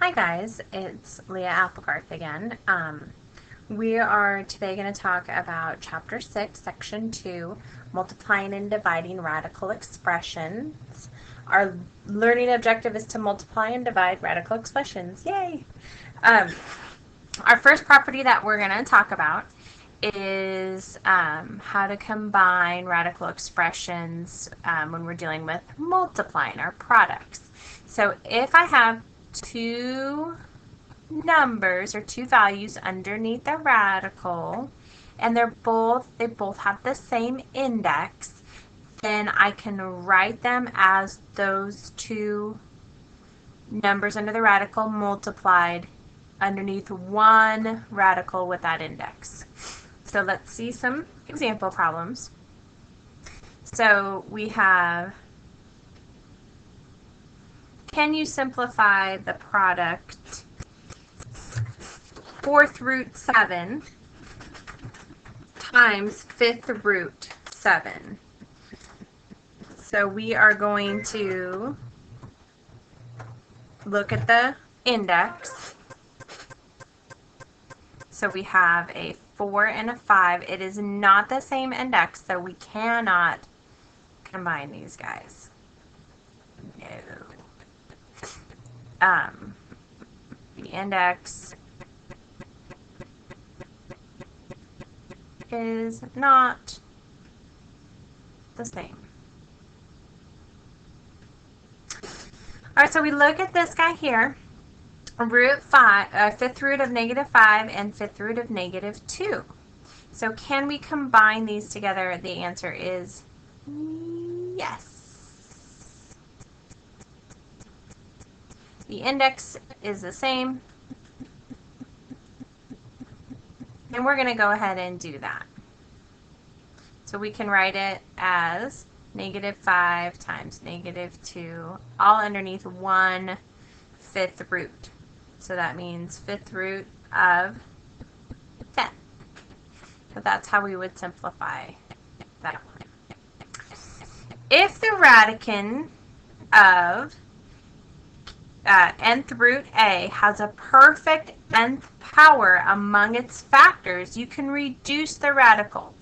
Hi guys, it's Leah Applegarth again. We are today going to talk about Chapter 6, Section 2, Multiplying and Dividing Radical Expressions. Our learning objective is to multiply and divide radical expressions. Yay! Our first property that we're going to talk about is how to combine radical expressions when we're dealing with multiplying our products. So if I have two numbers or two values underneath the radical and they both have the same index, then I can write them as those two numbers under the radical multiplied underneath one radical with that index. So let's see some example problems. So we have, can you simplify the product 4th root 7 times 5th root 7? So we are going to look at the index. So we have a 4 and a 5. It is not the same index, so we cannot combine these guys. No. The index is not the same. Alright, so we look at this guy here. Root 5, 5th root of negative 5 and 5th root of negative 2. So can we combine these together? The answer is yes. The index is the same. And we're going to go ahead and do that. So we can write it as negative 5 times negative 2, all underneath 1 5th root. So that means 5th root of 10. So that's how we would simplify that one. If the radicand of nth root a has a perfect nth power among its factors, you can reduce the radical.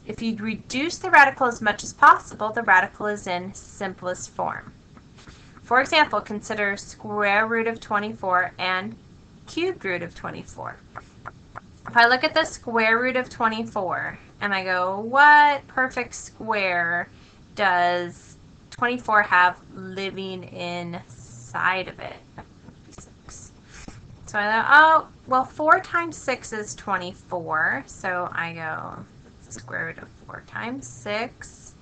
If you reduce the radical as much as possible, the radical is in simplest form. For example, consider square root of 24 and cubed root of 24. If I look at the square root of 24 and I go, what perfect square does 24 have living inside of it? 6. So I go, oh, well, 4 times 6 is 24. So I go square root of 4 times 6.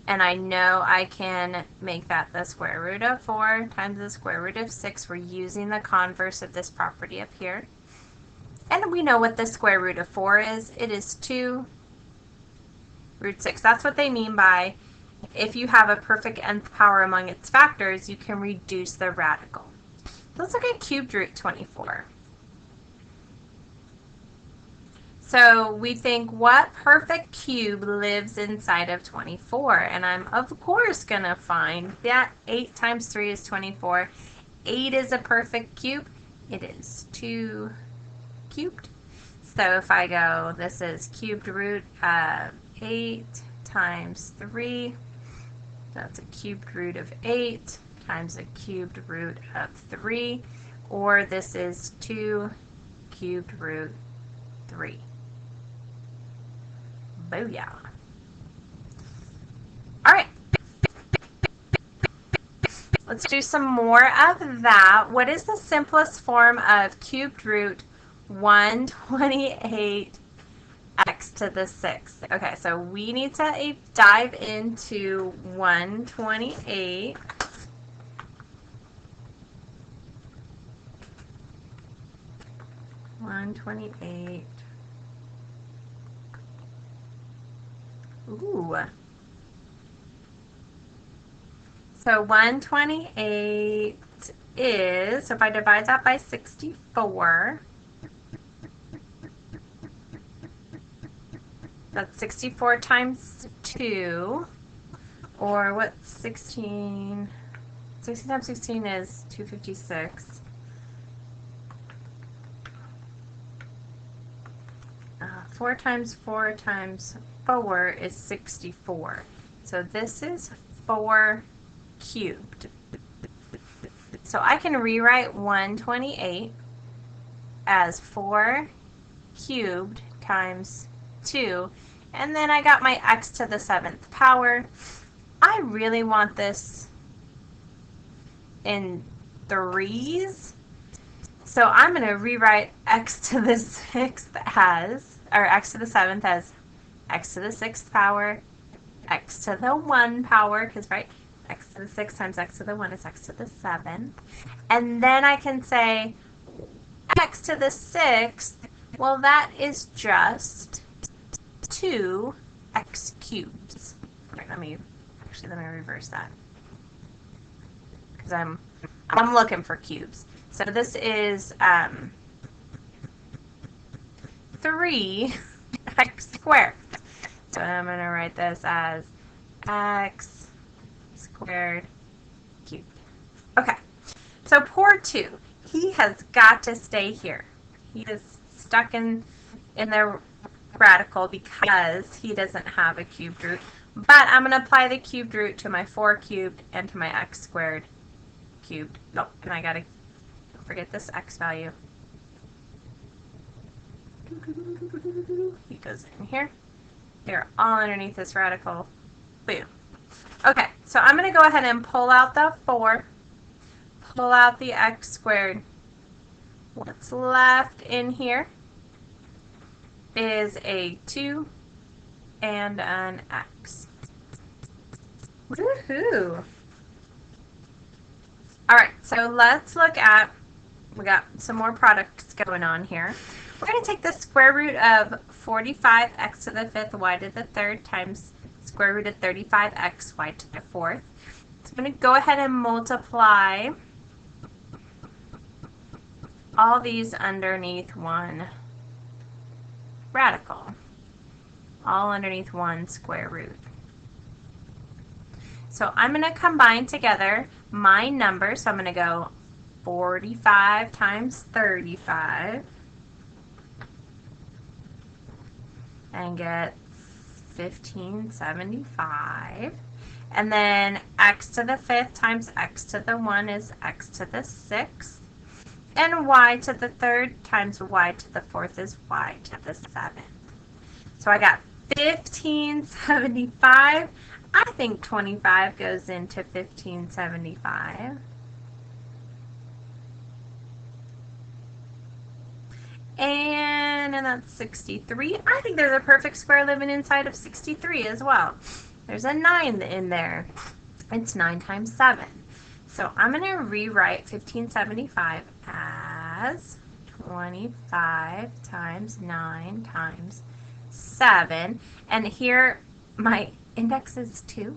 And I know I can make that the square root of 4 times the square root of 6. We're using the converse of this property up here. And we know what the square root of 4 is. It is 2 root 6. That's what they mean by if you have a perfect nth power among its factors, you can reduce the radical. Let's look at cubed root 24. So we think, what perfect cube lives inside of 24? And I'm, of course, going to find that 8 times 3 is 24. 8 is a perfect cube. It is 2 cubed. So if I go, this is cubed root of 8 times 3. That's a cubed root of 8 times a cubed root of 3. Or this is 2 cubed root 3. Booyah. All right. Let's do some more of that. What is the simplest form of cubed root 128 x to the 6th? Okay, so we need to dive into 128. Ooh. So 128 is, so if I divide that by 64, that's 64 times 2, or what's 16? 16 times 16 is 256. 4 times 4 times 4 is 64. So this is 4 cubed. So I can rewrite 128 as 4 cubed times 2, and then I got my x to the 7th power. I really want this in threes, so I'm going to rewrite x to the 6th as, or x to the 7th as x to the 6th power, x to the 1 power, because right, x to the 6 times x to the 1 is x to the 7th. And then I can say x to the 6th, well, that is just 2x cubed. Right, let me reverse that, because I'm looking for cubes. So this is 3x squared. So I'm going to write this as x squared cubed. Okay, so poor 2. He has got to stay here. He is stuck in the radical because he doesn't have a cubed root. But I'm going to apply the cubed root to my 4 cubed and to my x squared cubed. Oh, and I got to forget this x value. He goes in here. They're all underneath this radical. Boom. Okay, so I'm going to go ahead and pull out the 4, pull out the x squared. What's left in here is a 2 and an x. Woohoo! Alright, so let's look at, we got some more products going on here. We're going to take the square root of 45x to the 5th y to the 3rd times square root of 35x y to the 4th. So I'm going to go ahead and multiply all these underneath one radical, all underneath one square root. So I'm going to combine together my numbers. So I'm going to go 45 times 35 and get 1575. And then x to the 5th times x to the 1 is x to the 6th. And y to the 3rd times y to the 4th is y to the 7th. So I got 1575. I think 25 goes into 1575. And that's 63. I think there's a perfect square living inside of 63 as well. There's a 9 in there. It's 9 times 7. So I'm going to rewrite 1575 as 25 times 9 times 7. And here my index is 2.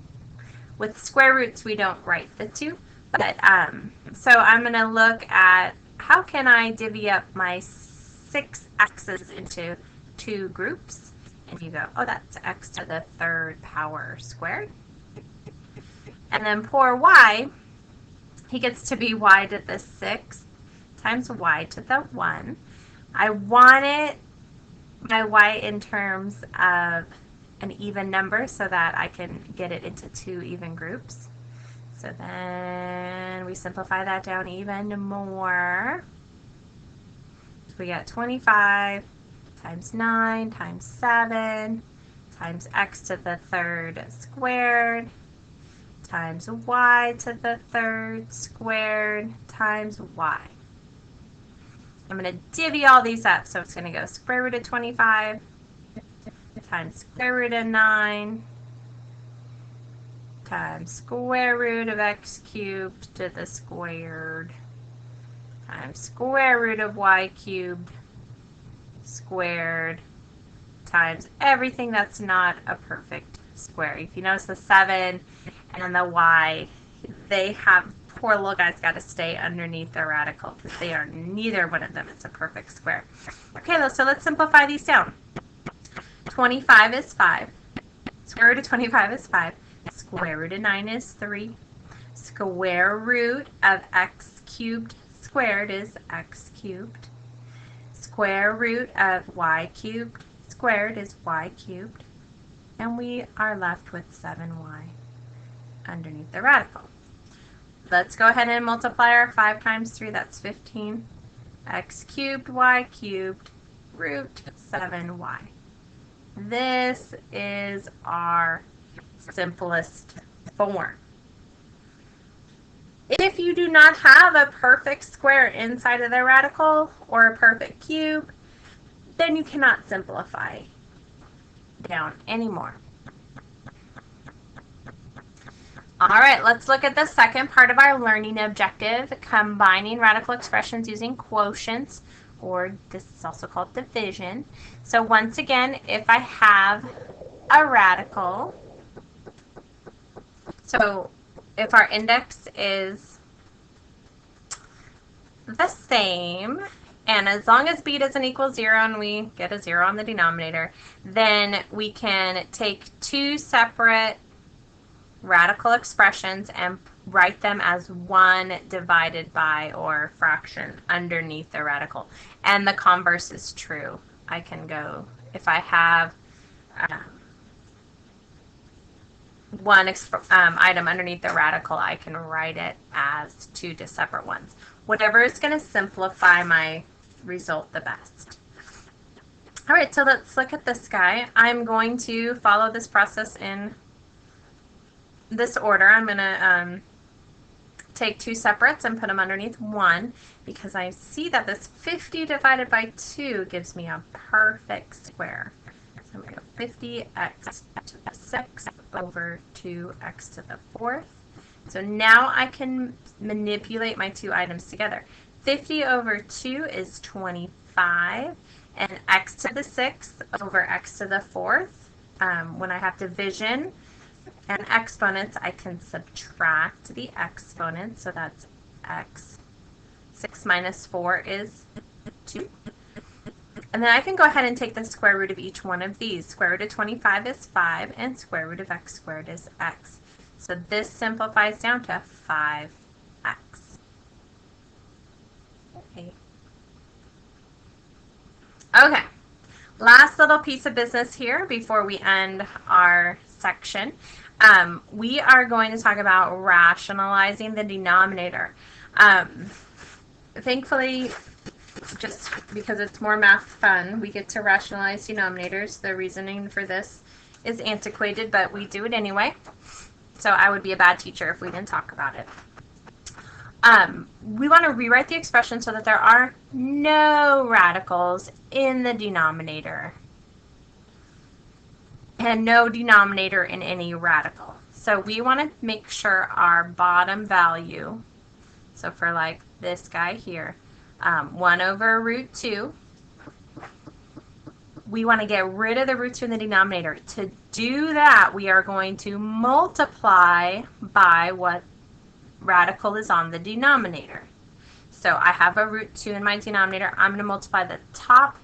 With square roots, we don't write the 2. But so I'm going to look at how can I divvy up my 6 x's into 2 groups. And you go, oh, that's x to the 3rd power squared. And then poor y, he gets to be y to the 6th times y to the 1. I want my y in terms of an even number so that I can get it into 2 even groups. So then we simplify that down even more. So we got 25 times 9 times 7 times x to the 3rd squared times y to the 3rd squared times y. I'm going to divvy all these up, so it's going to go square root of 25 times square root of 9 times square root of x cubed to the squared times square root of y cubed squared times everything that's not a perfect square. If you notice the 7 and the y, they have, poor little guys got to stay underneath the radical because they are, neither one of them is a perfect square. Okay, so let's simplify these down. 25 is 5. Square root of 25 is 5. Square root of 9 is 3. Square root of x cubed squared is x cubed. Square root of y cubed squared is y cubed, and we are left with 7y underneath the radical. Let's go ahead and multiply our 5 times 3, that's 15. X cubed, y cubed, root 7y. This is our simplest form. If you do not have a perfect square inside of the radical or a perfect cube, then you cannot simplify down anymore. All right, let's look at the second part of our learning objective, combining radical expressions using quotients, or this is also called division. So once again, if I have a radical, so if our index is the same, and as long as b doesn't equal 0 and we get a 0 on the denominator, then we can take two separate radical expressions and write them as 1 divided by, or fraction underneath the radical. And the converse is true. I can go, if I have one item underneath the radical, I can write it as 2 separate ones. Whatever is going to simplify my result the best. All right, so let's look at this guy. I'm going to follow this process in this order. I'm going to take two separates and put them underneath 1, because I see that this 50 divided by 2 gives me a perfect square. So I'm going to go 50x to the 6 over 2x to the 4th. So now I can manipulate my two items together. 50 over 2 is 25, and x to the 6th over x to the 4th. When I have division and exponents, I can subtract the exponents, so that's x. 6 minus 4 is 2. And then I can go ahead and take the square root of each one of these. Square root of 25 is 5, and square root of x squared is x. So this simplifies down to 5x. Okay, last little piece of business here before we end our section. We are going to talk about rationalizing the denominator. Thankfully, just because it's more math fun, we get to rationalize denominators. The reasoning for this is antiquated, but we do it anyway. So I would be a bad teacher if we didn't talk about it. We want to rewrite the expression so that there are no radicals in the denominator and no denominator in any radical. So we want to make sure our bottom value, so for like this guy here, 1 over root 2, we want to get rid of the root 2 in the denominator. To do that, we are going to multiply by what radical is on the denominator. So I have a root 2 in my denominator. I'm going to multiply the top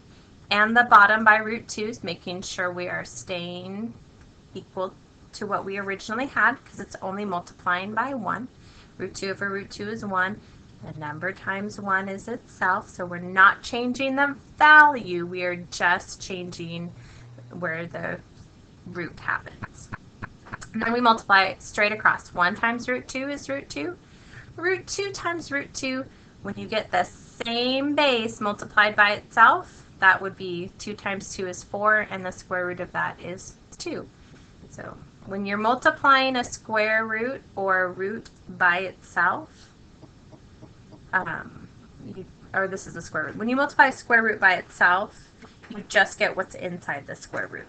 and the bottom by root 2s, making sure we are staying equal to what we originally had, because it's only multiplying by 1. Root 2 over root 2 is 1. The number times 1 is itself, so we're not changing the value, we are just changing where the root happens. And then we multiply it straight across. 1 times root 2 is root 2. Root 2 times root 2, when you get the same base multiplied by itself, that would be 2 times 2 is 4, and the square root of that is 2. So when you're multiplying a square root or a root by itself, or this is a square root. When you multiply a square root by itself, you just get what's inside the square root.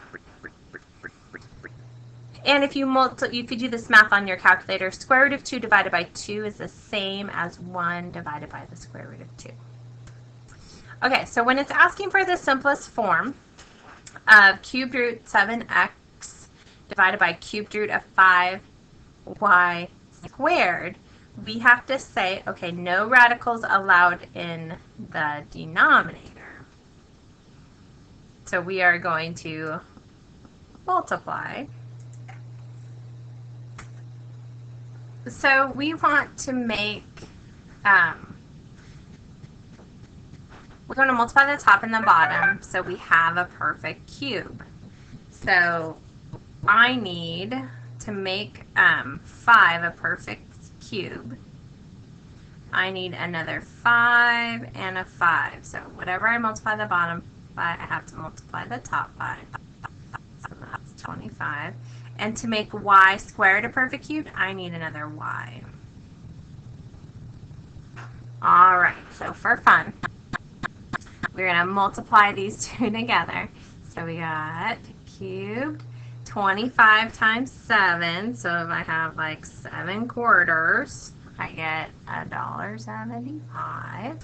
And if you do this math on your calculator, square root of 2 divided by 2 is the same as 1 divided by the square root of 2. Okay, so when it's asking for the simplest form of cubed root 7x divided by cubed root of 5y squared, we have to say, okay, no radicals allowed in the denominator. So we are going to multiply. So we want to make we're going to multiply the top and the bottom so we have a perfect cube. So I need to make 5 a perfect cube. I need another 5 and a 5. So whatever I multiply the bottom by, I have to multiply the top by. So that's 25. And to make y squared a perfect cube, I need another y. All right, so for fun, we're going to multiply these two together. So we got cubed 25 times 7. So if I have like 7 quarters, I get $1.75.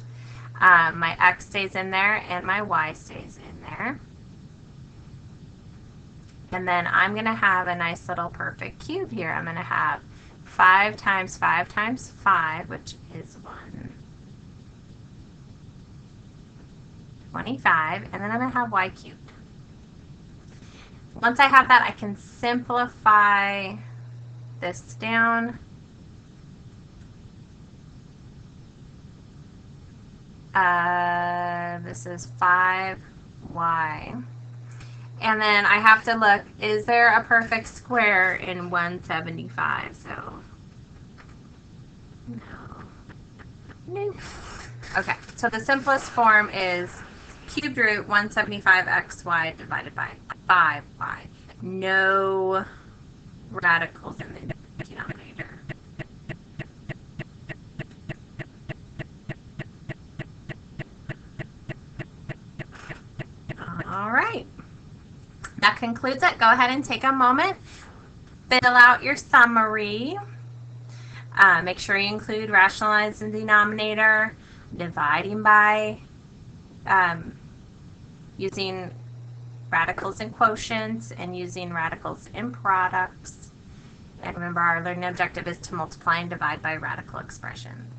My x stays in there and my y stays in there. And then I'm going to have a nice little perfect cube here. I'm going to have 5 times 5 times 5, which is 125. And then I'm going to have y cubed. Once I have that, I can simplify this down. This is 5y. And then I have to look, is there a perfect square in 175? So, no. Okay, so the simplest form is cubed root 175xy divided by 5y. No radicals in the denominator. All right. That concludes it. Go ahead and take a moment, fill out your summary. Make sure you include rationalizing the denominator, dividing by, using radicals and quotients, and using radicals in products. And remember, our learning objective is to multiply and divide by radical expressions.